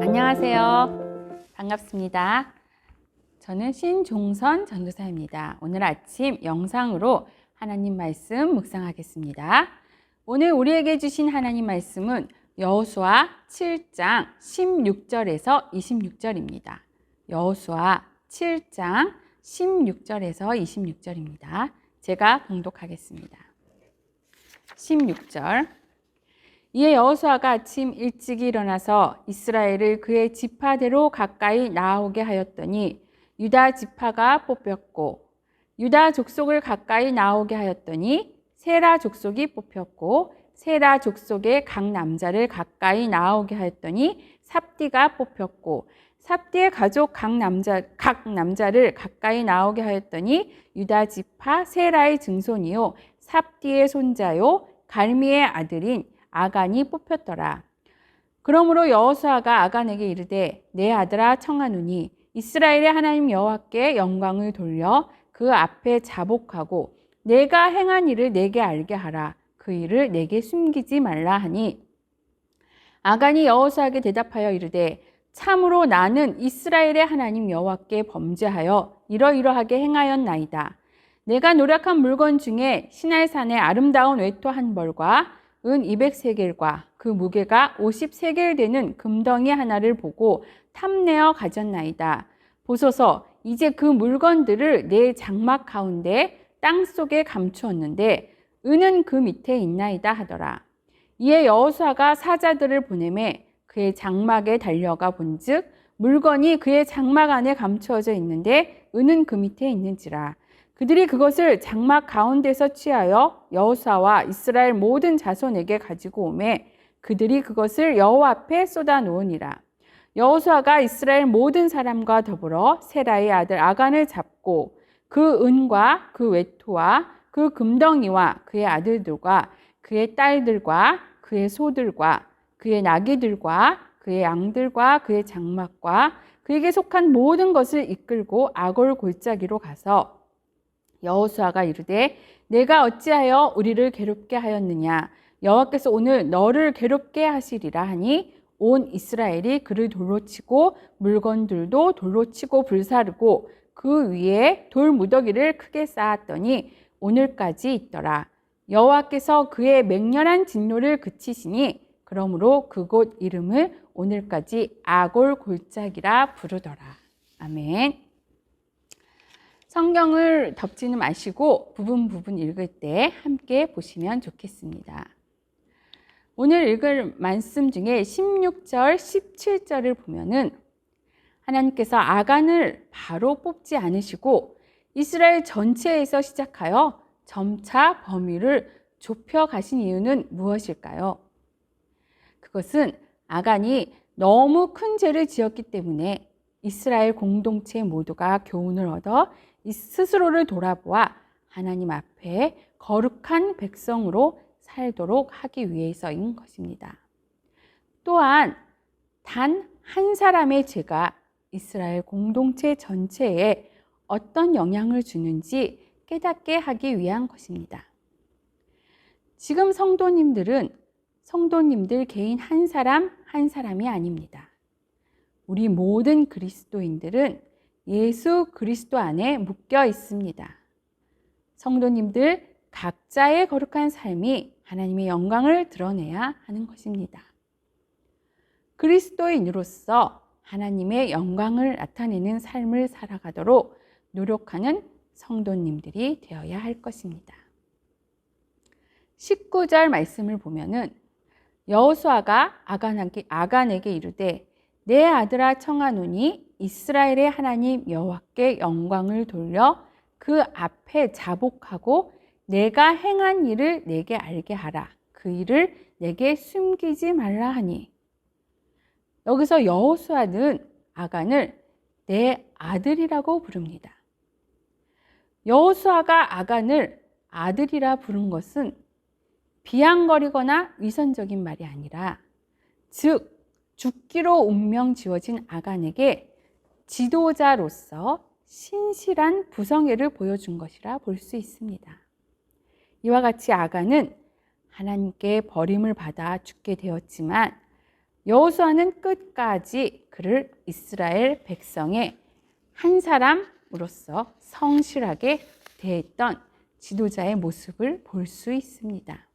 안녕하세요. 반갑습니다. 저는 신종선 전도사입니다. 오늘 아침 영상으로 하나님 말씀 묵상하겠습니다. 오늘 우리에게 주신 하나님 말씀은 여호수아 7장 16절에서 26절입니다. 여호수아 7장 16절에서 26절입니다. 제가 봉독하겠습니다. 16절. 이에 여호수아가 아침 일찍 일어나서 이스라엘을 그의 지파대로 가까이 나아오게 하였더니 유다 지파가 뽑혔고, 유다 족속을 가까이 나오게 하였더니 세라 족속이 뽑혔고, 세라 족속의 각 남자를 가까이 나오게 하였더니 삽디가 뽑혔고, 삽디의 가족 각 남자를 가까이 나오게 하였더니 유다 지파 세라의 증손이요 삽디의 손자요 갈미의 아들인 아간이 뽑혔더라. 그러므로 여호수아가 아간에게 이르되 내 아들아 청하노니 이스라엘의 하나님 여호와께 영광을 돌려 그 앞에 자복하고 내가 행한 일을 내게 알게 하라. 그 일을 내게 숨기지 말라 하니, 아간이 여호수아에게 대답하여 이르되 참으로 나는 이스라엘의 하나님 여호와께 범죄하여 이러이러하게 행하였나이다. 내가 노력한 물건 중에 시날산의 아름다운 외토 한 벌과 은 200세겔과 그 무게가 50세겔 되는 금덩이 하나를 보고 탐내어 가졌나이다. 보소서, 이제 그 물건들을 내 장막 가운데 땅속에 감추었는데 은은 그 밑에 있나이다 하더라. 이에 여호수아가 사자들을 보내매 그의 장막에 달려가 본즉 물건이 그의 장막 안에 감추어져 있는데 은은 그 밑에 있는지라. 그들이 그것을 장막 가운데서 취하여 여호수아와 이스라엘 모든 자손에게 가지고 오매 그들이 그것을 여호와 앞에 쏟아 놓으니라. 여호수아가 이스라엘 모든 사람과 더불어 세라의 아들 아간을 잡고 그 은과 그 외토와 그 금덩이와 그의 아들들과 그의 딸들과 그의 소들과 그의 나귀들과 그의 양들과 그의 장막과 그에게 속한 모든 것을 이끌고 아골 골짜기로 가서 여호수아가 이르되 내가 어찌하여 우리를 괴롭게 하였느냐. 여호와께서 오늘 너를 괴롭게 하시리라 하니 온 이스라엘이 그를 돌로 치고 물건들도 돌로 치고 불사르고 그 위에 돌 무더기를 크게 쌓았더니 오늘까지 있더라. 여호와께서 그의 맹렬한 진노를 그치시니 그러므로 그곳 이름을 오늘까지 아골 골짜기라 부르더라. 아멘. 성경을 덮지는 마시고 부분 읽을 때 함께 보시면 좋겠습니다. 오늘 읽을 말씀 중에 16절, 17절을 보면은 하나님께서 아간을 바로 뽑지 않으시고 이스라엘 전체에서 시작하여 점차 범위를 좁혀 가신 이유는 무엇일까요? 그것은 아간이 너무 큰 죄를 지었기 때문에 이스라엘 공동체 모두가 교훈을 얻어 스스로를 돌아보아 하나님 앞에 거룩한 백성으로 살도록 하기 위해서인 것입니다. 또한 단 한 사람의 죄가 이스라엘 공동체 전체에 어떤 영향을 주는지 깨닫게 하기 위한 것입니다. 지금 성도님들 개인 한 사람이 아닙니다. 우리 모든 그리스도인들은 예수 그리스도 안에 묶여 있습니다. 성도님들 각자의 거룩한 삶이 하나님의 영광을 드러내야 하는 것입니다. 그리스도인으로서 하나님의 영광을 나타내는 삶을 살아가도록 노력하는 성도님들이 되어야 할 것입니다. 19절 말씀을 보면은 여호수아가 아간에게 이르되 내 아들아 청하노니 이스라엘의 하나님 여호와께 영광을 돌려 그 앞에 자복하고 내가 행한 일을 내게 알게 하라. 그 일을 내게 숨기지 말라 하니. 여기서 여호수아는 아간을 내 아들이라고 부릅니다. 여호수아가 아간을 아들이라 부른 것은 비양거리거나 위선적인 말이 아니라, 즉 죽기로 운명 지어진 아간에게 지도자로서 신실한 부성애를 보여준 것이라 볼 수 있습니다. 이와 같이 아간은 하나님께 버림을 받아 죽게 되었지만 여호수아는 끝까지 그를 이스라엘 백성의 한 사람으로서 성실하게 대했던 지도자의 모습을 볼 수 있습니다.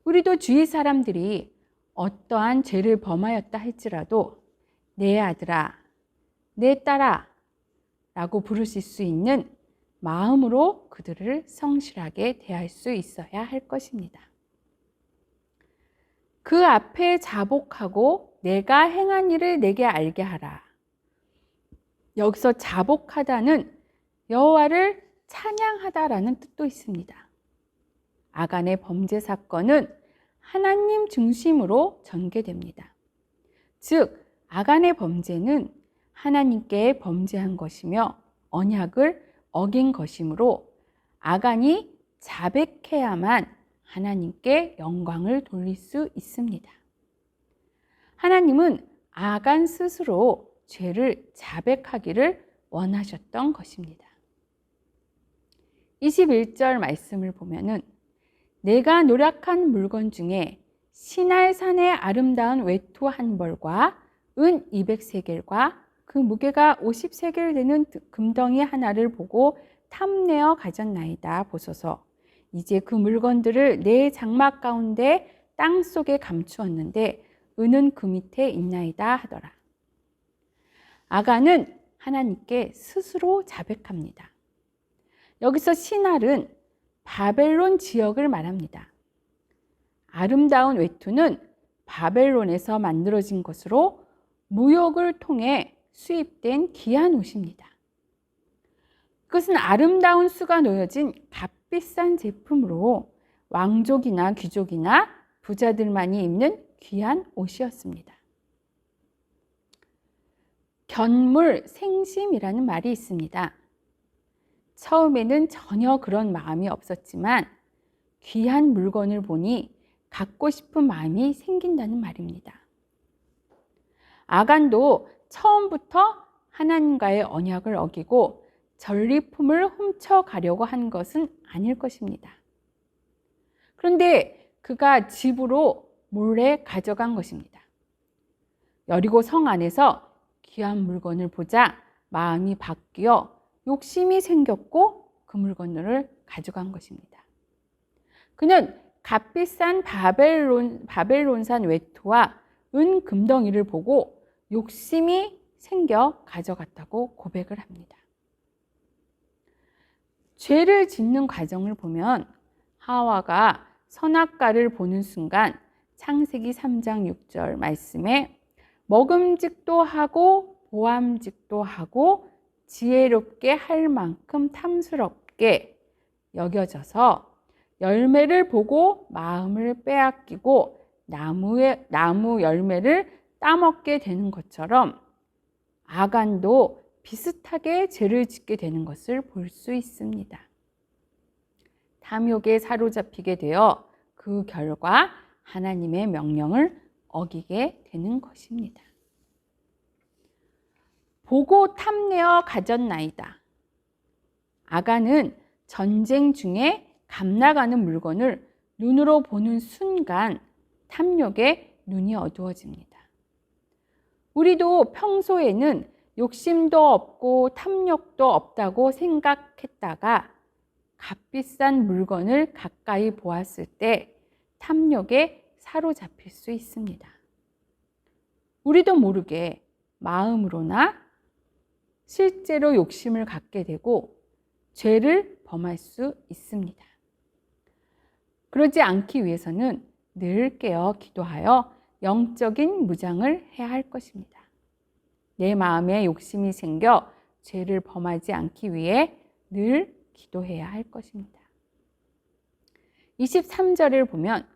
우리도 주위 사람들이 어떠한 죄를 범하였다 할지라도 내 아들아, 내 딸아 라고 부르실 수 있는 마음으로 그들을 성실하게 대할 수 있어야 할 것입니다. 그 앞에 자복하고 내가 행한 일을 내게 알게 하라. 여기서 자복하다는 여호와를 찬양하다라는 뜻도 있습니다. 아간의 범죄 사건은 하나님 중심으로 전개됩니다. 즉, 아간의 범죄는 하나님께 범죄한 것이며 언약을 어긴 것이므로 아간이 자백해야만 하나님께 영광을 돌릴 수 있습니다. 하나님은 아간 스스로 죄를 자백하기를 원하셨던 것입니다. 21절 말씀을 보면은 내가 노력한 물건 중에 시날산의 아름다운 외투 한 벌과 은 200세겔과 그 무게가 50세겔 되는 금덩이 하나를 보고 탐내어 가졌나이다. 보소서. 이제 그 물건들을 내 장막 가운데 땅 속에 감추었는데 은은 그 밑에 있나이다 하더라. 아간은 하나님께 스스로 자백합니다. 여기서 시날은 바벨론 지역을 말합니다. 아름다운 외투는 바벨론에서 만들어진 것으로 무역을 통해 수입된 귀한 옷입니다. 그것은 아름다운 수가 놓여진 값비싼 제품으로 왕족이나 귀족이나 부자들만이 입는 귀한 옷이었습니다. 견물 생심이라는 말이 있습니다. 처음에는 전혀 그런 마음이 없었지만 귀한 물건을 보니 갖고 싶은 마음이 생긴다는 말입니다. 아간도 처음부터 하나님과의 언약을 어기고 전리품을 훔쳐가려고 한 것은 아닐 것입니다. 그런데 그가 집으로 몰래 가져간 것입니다. 여리고 성 안에서 귀한 물건을 보자 마음이 바뀌어 욕심이 생겼고 그 물건을 가져간 것입니다. 그는 값비싼 바벨론산 외투와 은 금덩이를 보고 욕심이 생겨 가져갔다고 고백을 합니다. 죄를 짓는 과정을 보면 하와가 선악과를 보는 순간 창세기 3장 6절 말씀에 먹음직도 하고 보암직도 하고 지혜롭게 할 만큼 탐스럽게 여겨져서 열매를 보고 마음을 빼앗기고 나무 열매를 따먹게 되는 것처럼 아간도 비슷하게 죄를 짓게 되는 것을 볼 수 있습니다. 탐욕에 사로잡히게 되어 그 결과 하나님의 명령을 어기게 되는 것입니다. 보고 탐내어 가졌나이다. 아간은 전쟁 중에 감나가는 물건을 눈으로 보는 순간 탐욕에 눈이 어두워집니다. 우리도 평소에는 욕심도 없고 탐욕도 없다고 생각했다가 값비싼 물건을 가까이 보았을 때 탐욕에 사로잡힐 수 있습니다. 우리도 모르게 마음으로나 실제로 욕심을 갖게 되고 죄를 범할 수 있습니다. 그러지 않기 위해서는 늘 깨어 기도하여 영적인 무장을 해야 할 것입니다. 내 마음에 욕심이 생겨 죄를 범하지 않기 위해 늘 기도해야 할 것입니다. 23절을 보면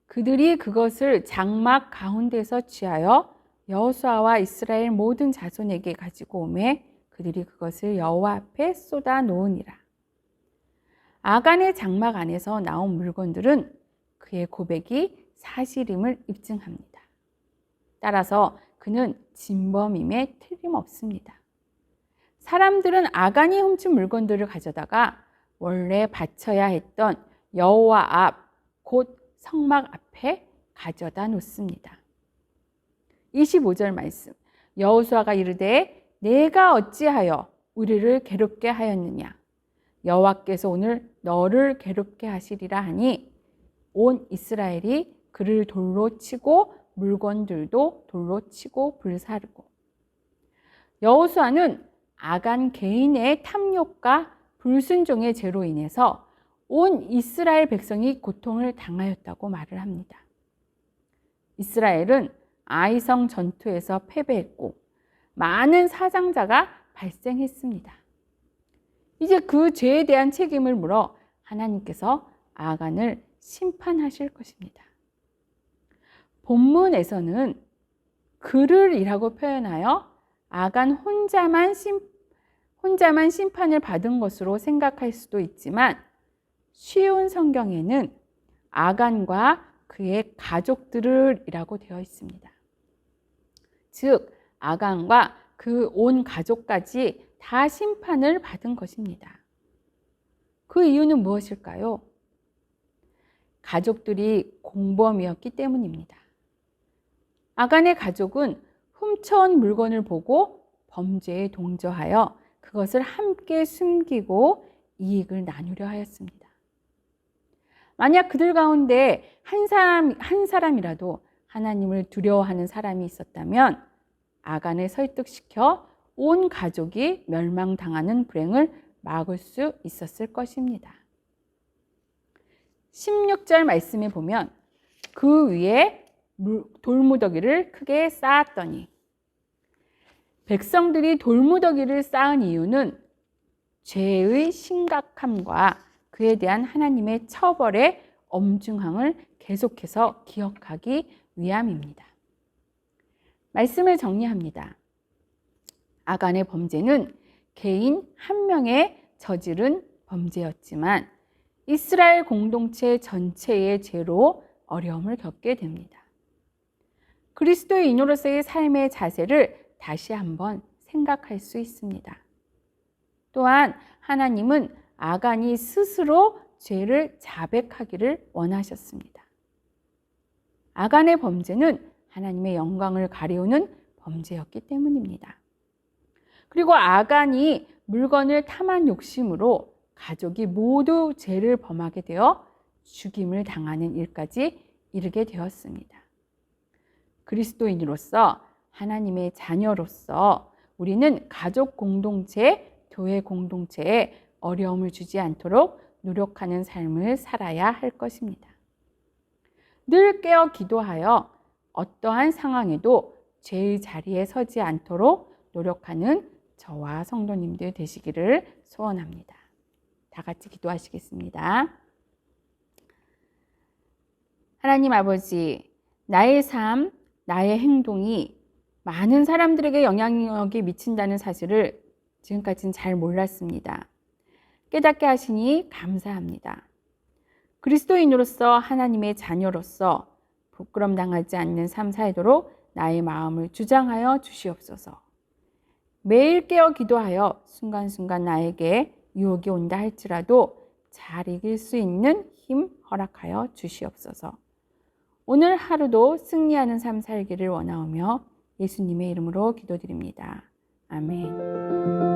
그들이 그것을 장막 가운데서 취하여 여호수아와 이스라엘 모든 자손에게 가지고 오매 그들이 그것을 여호와 앞에 쏟아 놓으니라. 아간의 장막 안에서 나온 물건들은 그의 고백이 사실임을 입증합니다. 따라서 그는 진범임에 틀림없습니다. 사람들은 아간이 훔친 물건들을 가져다가 원래 바쳐야 했던 여호와 앞 곧 성막 앞에 가져다 놓습니다. 25절 말씀. 여호수아가 이르되 내가 어찌하여 우리를 괴롭게 하였느냐. 여호와께서 오늘 너를 괴롭게 하시리라 하니 온 이스라엘이 그를 돌로 치고 물건들도 돌로 치고 불사르고. 여호수아는 아간 개인의 탐욕과 불순종의 죄로 인해서 온 이스라엘 백성이 고통을 당하였다고 말을 합니다. 이스라엘은 아이성 전투에서 패배했고 많은 사상자가 발생했습니다. 이제 그 죄에 대한 책임을 물어 하나님께서 아간을 심판하실 것입니다. 본문에서는 그를이라고 표현하여 아간 혼자만 심판을 받은 것으로 생각할 수도 있지만 쉬운 성경에는 아간과 그의 가족들을이라고 되어 있습니다. 즉 아간과 그 온 가족까지 다 심판을 받은 것입니다. 그 이유는 무엇일까요? 가족들이 공범이었기 때문입니다. 아간의 가족은 훔쳐온 물건을 보고 범죄에 동조하여 그것을 함께 숨기고 이익을 나누려 하였습니다. 만약 그들 가운데 한 사람이라도 하나님을 두려워하는 사람이 있었다면 아간을 설득시켜 온 가족이 멸망당하는 불행을 막을 수 있었을 것입니다. 16절 말씀에 보면 그 위에 돌무더기를 크게 쌓았더니, 백성들이 돌무더기를 쌓은 이유는 죄의 심각함과 그에 대한 하나님의 처벌의 엄중함을 계속해서 기억하기 위함입니다. 말씀을 정리합니다. 아간의 범죄는 개인 한 명의 저지른 범죄였지만 이스라엘 공동체 전체의 죄로 어려움을 겪게 됩니다. 그리스도인으로서의 삶의 자세를 다시 한번 생각할 수 있습니다. 또한 하나님은 아간이 스스로 죄를 자백하기를 원하셨습니다. 아간의 범죄는 하나님의 영광을 가리우는 범죄였기 때문입니다. 그리고 아간이 물건을 탐한 욕심으로 가족이 모두 죄를 범하게 되어 죽임을 당하는 일까지 이르게 되었습니다. 그리스도인으로서 하나님의 자녀로서 우리는 가족 공동체, 교회 공동체에 어려움을 주지 않도록 노력하는 삶을 살아야 할 것입니다. 늘 깨어 기도하여 어떠한 상황에도 죄의 자리에 서지 않도록 노력하는 저와 성도님들 되시기를 소원합니다. 다 같이 기도하시겠습니다. 하나님 아버지, 나의 삶, 나의 행동이 많은 사람들에게 영향력이 미친다는 사실을 지금까지는 잘 몰랐습니다. 깨닫게 하시니 감사합니다. 그리스도인으로서 하나님의 자녀로서 부끄럼 당하지 않는 삶 살도록 나의 마음을 주장하여 주시옵소서. 매일 깨어 기도하여 순간순간 나에게 유혹이 온다 할지라도 잘 이길 수 있는 힘 허락하여 주시옵소서. 오늘 하루도 승리하는 삶 살기를 원하오며 예수님의 이름으로 기도드립니다. 아멘.